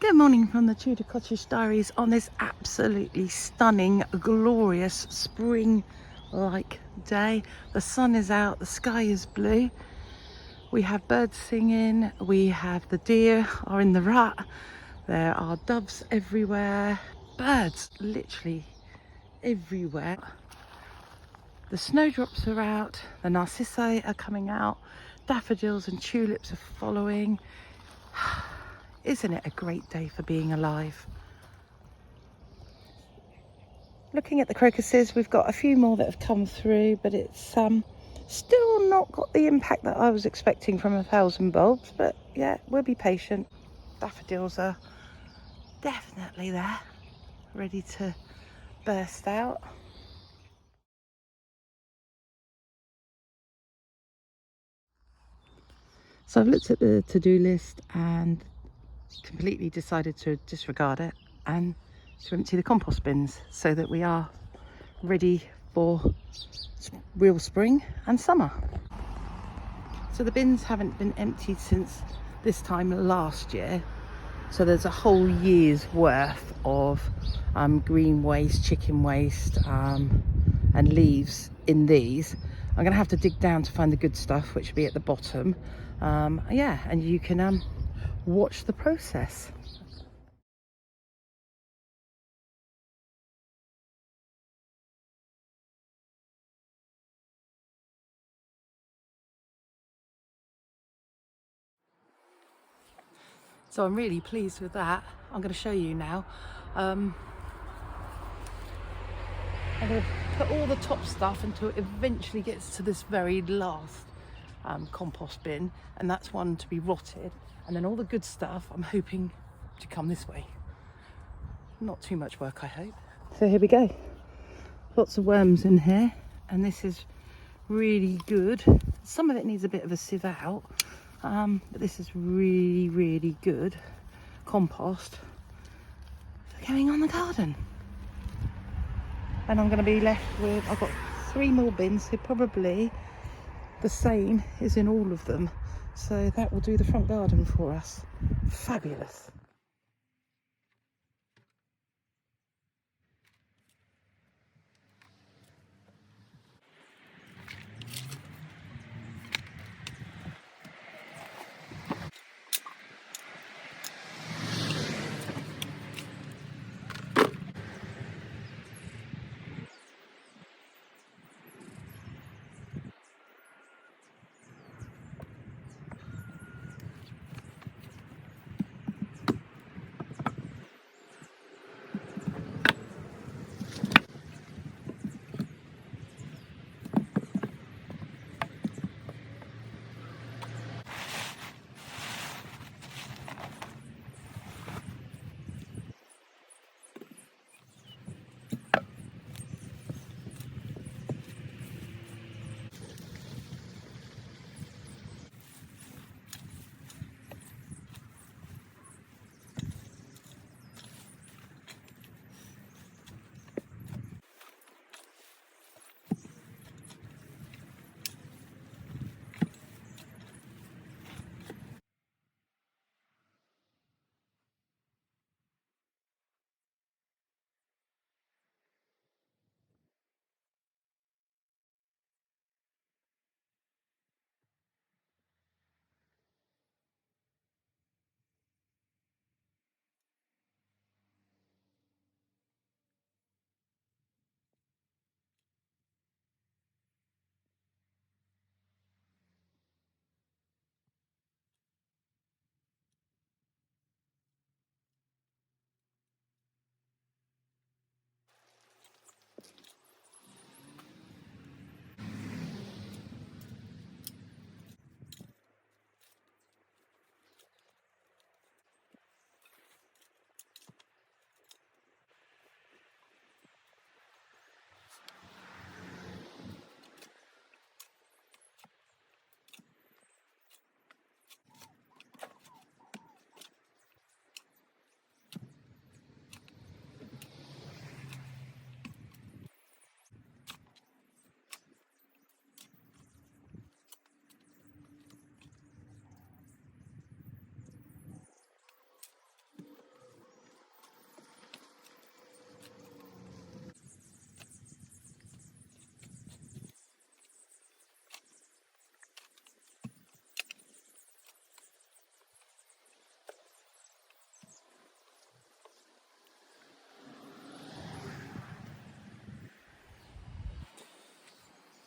Good morning from the Tudor Cottage Diaries on this absolutely stunning, glorious spring-like day. The sun is out, the sky is blue. We have birds singing, we have the deer are in the rut, there are doves everywhere, birds literally everywhere. The snowdrops are out, the narcissi are coming out, daffodils and tulips are following. Isn't it a great day for being alive? Looking at the crocuses, we've got a few more that have come through, but it's still not got the impact that I was expecting from 1,000 bulbs, but yeah, we'll be patient. Daffodils are definitely there, ready to burst out. So I've looked at the to-do list and completely decided to disregard it and to empty the compost bins so that we are ready for real spring and summer. So the bins haven't been emptied since this time last year, so there's a whole year's worth of green waste, chicken waste and leaves in these. I'm going to have to dig down to find the good stuff, which will be at the bottom. Yeah, and you can watch the process. So I'm really pleased with that. I'm going to show you now. I'm going to put all the top stuff until it eventually gets to this very last compost bin, and that's one to be rotted, and then all the good stuff I'm hoping to come this way. Not too much work, I hope. So here we go. Lots of worms in here, and this is really good. Some of it needs a bit of a sieve out, but this is really good compost for going on the garden. And I'm going to be left with, I've got 3 more bins, so probably the same is in all of them. So that will do the front garden for us. Fabulous.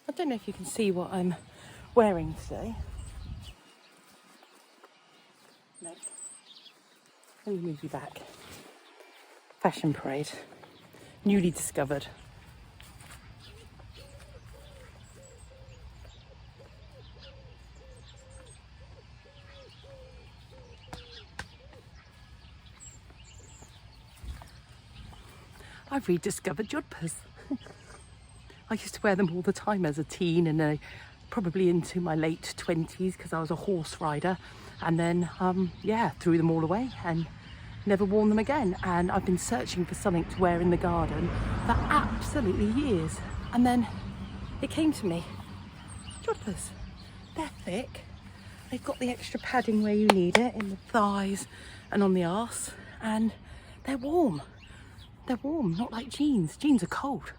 I don't know if you can see what I'm wearing today. No. Let me move you back. Fashion Parade. Newly discovered. I've rediscovered Jodphers. I used to wear them all the time as a teen and probably into my late 20s because I was a horse rider, and then yeah, threw them all away and never worn them again. And I've been searching for something to wear in the garden for absolutely years, and then it came to me. Jodphers, they're thick, they've got the extra padding where you need it, in the thighs and on the arse, and they're warm. They're warm, not like jeans. Jeans are cold.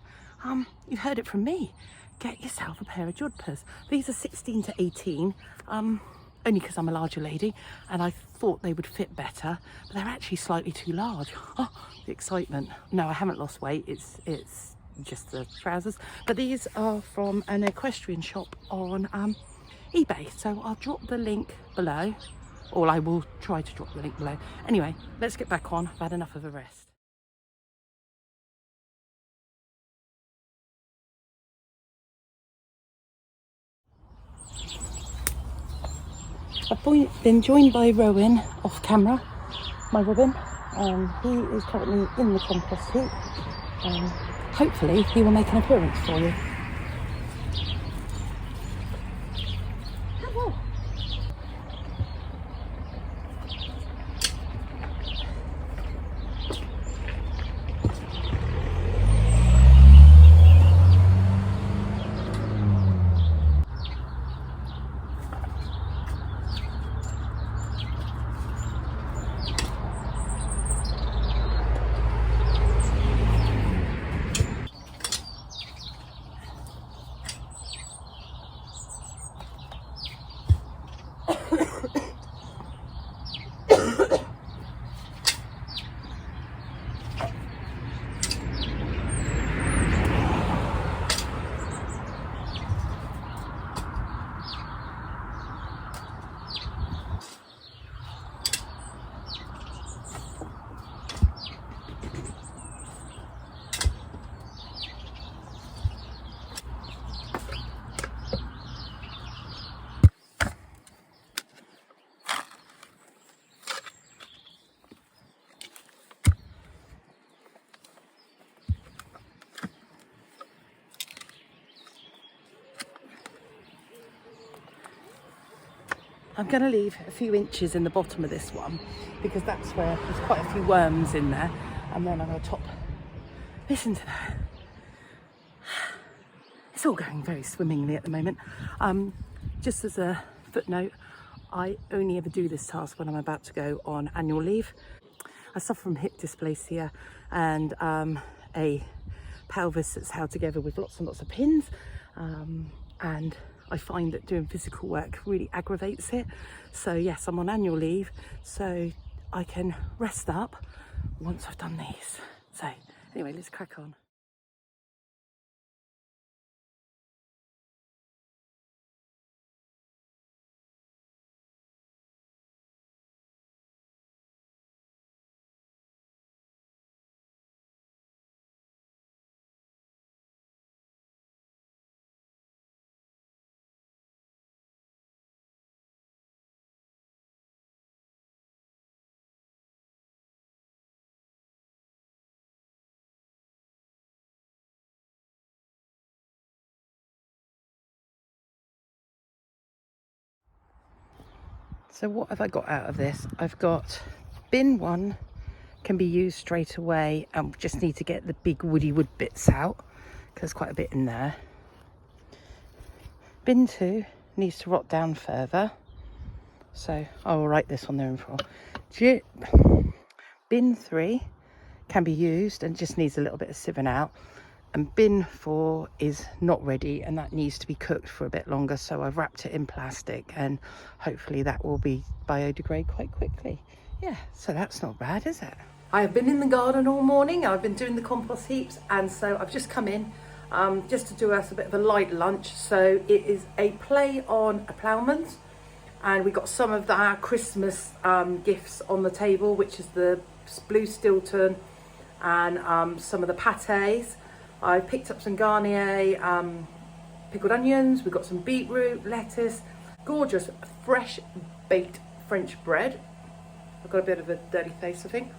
You've heard it from me. Get yourself a pair of Jodphers. These are 16 to 18, only because I'm a larger lady and I thought they would fit better, but they're actually slightly too large. Oh, the excitement. No, I haven't lost weight. It's just the trousers. But these are from an equestrian shop on eBay. So I'll drop the link below, or I will try to drop the link below. Anyway, let's get back on. I've had enough of a rest. I've been joined by Rowan off camera, my Robin. He is currently in the compost heap. Hopefully he will make an appearance for you. Hello. I'm going to leave a few inches in the bottom of this one because that's where there's quite a few worms in there, and then I'm going to top. Listen to that. It's all going very swimmingly at the moment. Just as a footnote, I only ever do this task when I'm about to go on annual leave. I suffer from hip dysplasia and a pelvis that's held together with lots and lots of pins, and I find that doing physical work really aggravates it. So yes, I'm on annual leave, so I can rest up once I've done these. So anyway, let's crack on. So what have I got out of this? I've got bin 1 can be used straight away, and just need to get the big woody wood bits out because there's quite a bit in there. Bin 2 needs to rot down further, so I will write this on there in full. Bin 3 can be used and just needs a little bit of sieving out, and bin 4 is not ready and that needs to be cooked for a bit longer, so I've wrapped it in plastic and hopefully that will be biodegrade quite quickly. Yeah, so that's not bad, is it? I have been in the garden all morning. I've been doing the compost heaps, and so I've just come in. just to do us a bit of a light lunch. So it is a play on a ploughman's, and we got some of our Christmas gifts on the table, which is the blue Stilton and some of the pâtés. I picked up some Garnier pickled onions. We've got some beetroot, lettuce, gorgeous fresh baked French bread. I've got a bit of a dirty face, I think.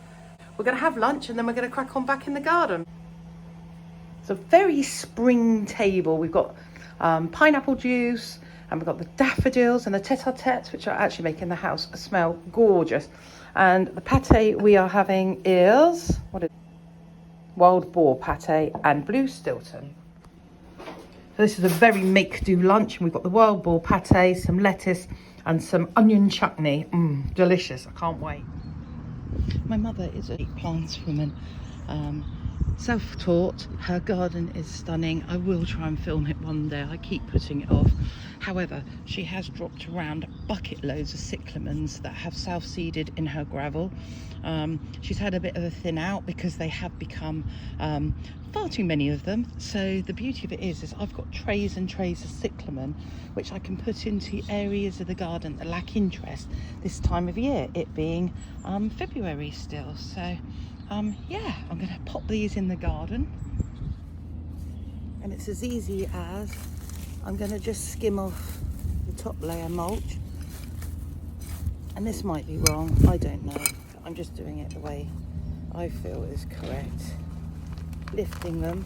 We're going to have lunch and then we're going to crack on back in the garden. It's a very spring table. We've got pineapple juice, and we've got the daffodils and the tete-a-tetes, which are actually making the house smell gorgeous. And the pâté we are having is wild boar pâté and blue Stilton. So this is a very make-do lunch, and we've got the wild boar pâté, some lettuce and some onion chutney. Delicious, I can't wait. My mother is a plants woman, self-taught. Her garden is stunning. I will try and film it one day. I keep putting it off. However, she has dropped around bucket loads of cyclamens that have self-seeded in her gravel. She's had a bit of a thin out because they have become far too many of them. So the beauty of it is I've got trays and trays of cyclamen which I can put into areas of the garden that lack interest this time of year, it being February still. So yeah, I'm going to pop these in the garden, and it's as easy as I'm going to just skim off the top layer mulch, and this might be wrong, I don't know, but I'm just doing it the way I feel is correct. Lifting them,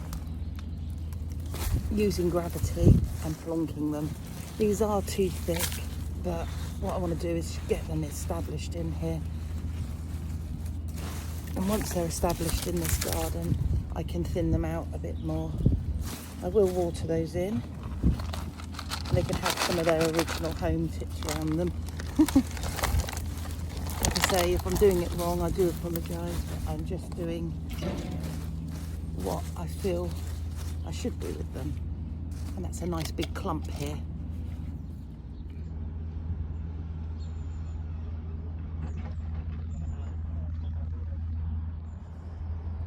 using gravity and plonking them. These are too thick, but what I want to do is get them established in here. And once they're established in this garden, I can thin them out a bit more. I will water those in, and they can have some of their original home tips around them. Like I say, if I'm doing it wrong, I do apologise, but I'm just doing what I feel I should do with them. And that's a nice big clump here.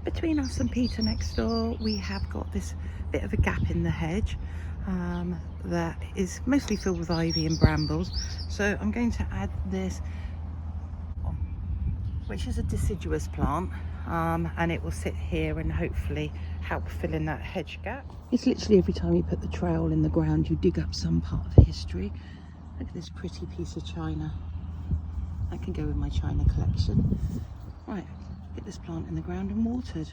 Between us and Peter next door, we have got this bit of a gap in the hedge that is mostly filled with ivy and brambles. So I'm going to add this, which is a deciduous plant, and it will sit here and hopefully help fill in that hedge gap. It's literally every time you put the trowel in the ground, you dig up some part of history. Look at this pretty piece of china. That can go in my china collection. Right. Get this plant in the ground and watered.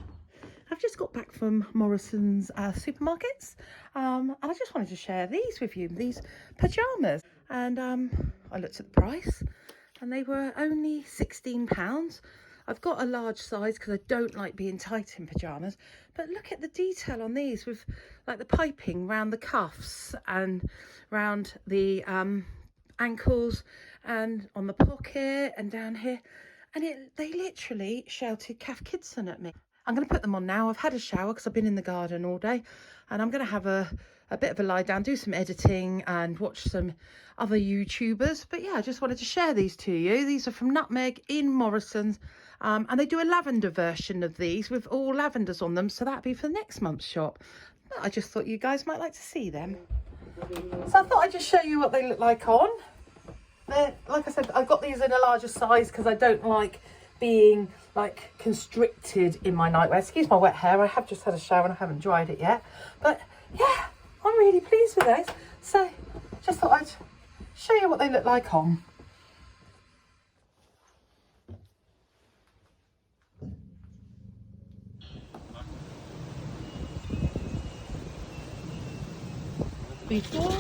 I've just got back from Morrison's supermarkets, and I just wanted to share these with you, these pyjamas. And I looked at the price and they were only £16. I've got a large size because I don't like being tight in pyjamas, but look at the detail on these with like the piping round the cuffs and round the ankles and on the pocket and down here. And they literally shouted Kath Kidson at me. I'm going to put them on now. I've had a shower because I've been in the garden all day, and I'm going to have a bit of a lie down, do some editing and watch some other YouTubers. But yeah, I just wanted to share these to you. These are from Nutmeg in Morrison's, and they do a lavender version of these with all lavenders on them. So that'd be for next month's shop. But I just thought you guys might like to see them. So I thought I'd just show you what they look like on. Like I said, I've got these in a larger size because I don't like being like constricted in my nightwear. Excuse my wet hair, I have just had a shower and I haven't dried it yet. But yeah, I'm really pleased with those. So just thought I'd show you what they look like on. Before.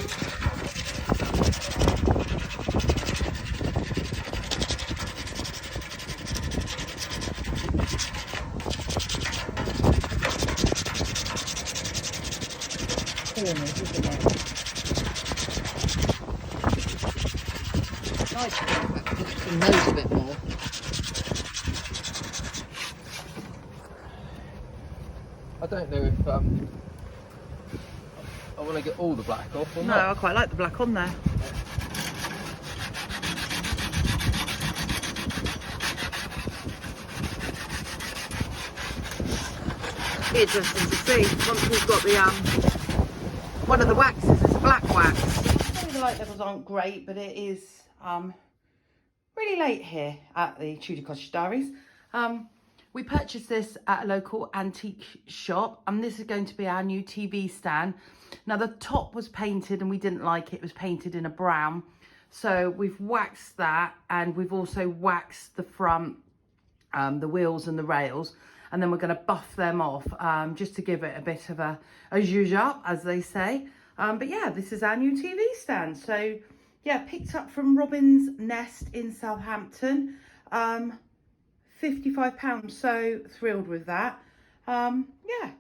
Corners, isn't it? Nice to connect those a bit more. I don't know if I want to get all the black off or No, not. I quite like the black on there. be interesting to see once we've got the one of the waxes. It's a black wax. Maybe the light levels aren't great, but it is really late here at the Tudor Cottage Diaries. We purchased this at a local antique shop, and this is going to be our new TV stand. Now the top was painted and we didn't like it. It was painted in a brown. So we've waxed that, and we've also waxed the front, the wheels and the rails. And then we're going to buff them off just to give it a bit of a zhuzh up, as they say. But yeah, this is our new TV stand. So yeah, picked up from Robin's Nest in Southampton. £55, so thrilled with that. Yeah,